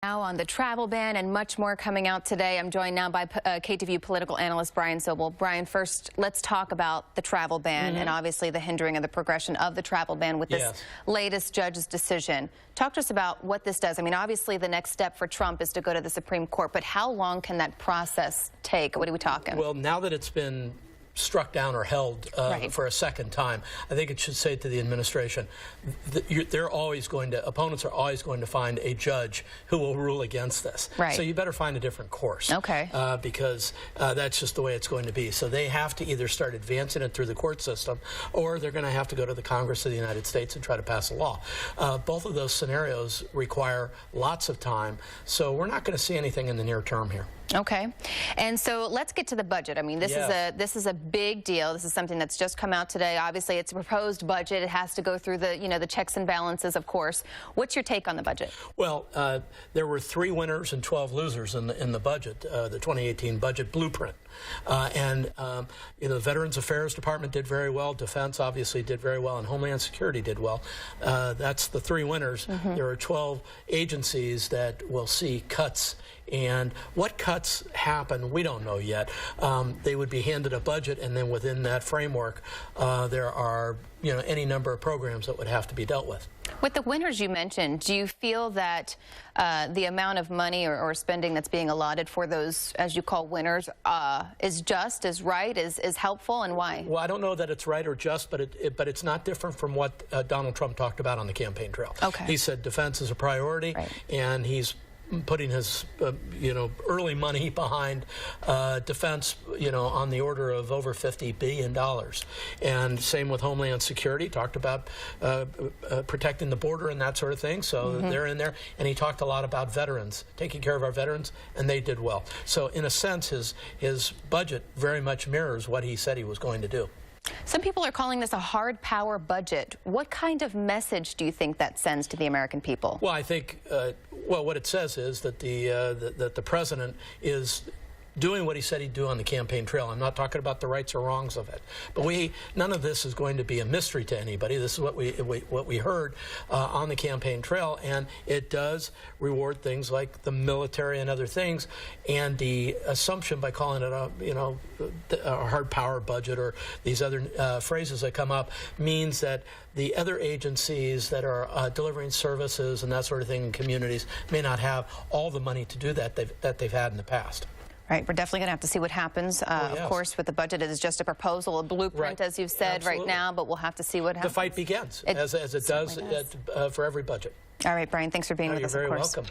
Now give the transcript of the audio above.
Now on the travel ban and much more coming out today. I'm joined now by KTVU political analyst Brian Sobel. Brian, first, let's talk about the travel ban and obviously the hindering of the progression of the travel ban with this latest judge's decision. Talk to us about what this does. I mean, obviously the next step for Trump is to go to the Supreme Court, but how long can that process take? What are we talking? Well, now that it's been struck down or held for a second time, I think it should say to the administration, opponents are always going to find a judge who will rule against this. Right. So you better find a different course. Okay. Because that's just the way it's going to be. So they have to either start advancing it through the court system, or they're going to have to go to the Congress of the United States and try to pass a law. Both of those scenarios require lots of time, so we're not going to see anything in the near term here. Okay, and so let's get to the budget. I mean, this is a big deal. This is something that's just come out today. Obviously, it's a proposed budget. It has to go through the the checks and balances, of course. What's your take on the budget? Well, there were 3 winners and 12 losers in the budget, the 2018 budget blueprint, the Veterans Affairs Department did very well. Defense obviously did very well, and Homeland Security did well. That's the 3 winners. There are 12 agencies that will see cuts. And what cuts happen, we don't know yet. They would be handed a budget, and then within that framework, there are any number of programs that would have to be dealt with. With the winners you mentioned, do you feel that the amount of money or spending that's being allotted for those, as you call winners, is just, is right, is helpful, and why? Well, I don't know that it's right or just, but it's not different from what Donald Trump talked about on the campaign trail. Okay. He said defense is a priority, and he's putting his early money behind defense, on the order of over $50 billion. And same with Homeland Security. Talked about protecting the border and that sort of thing. So they're in there. And he talked a lot about veterans, taking care of our veterans, and they did well. So in a sense, his budget very much mirrors what he said he was going to do. Some people are calling this a hard power budget. What kind of message do you think that sends to the American people? Well, I think, what it says is that the president is doing what he said he'd do on the campaign trail. I'm not talking about the rights or wrongs of it, but none of this is going to be a mystery to anybody. This is what we heard on the campaign trail, and it does reward things like the military and other things. And the assumption by calling it a hard power budget or these other phrases that come up means that the other agencies that are delivering services and that sort of thing in communities may not have all the money to do that they've had in the past. Right, we're definitely going to have to see what happens. Of course, with the budget, it is just a proposal, a blueprint, as you've said right now, but we'll have to see what happens. The fight begins, as it does for every budget. All right, Brian, thanks for being with us, of course. You're very welcome.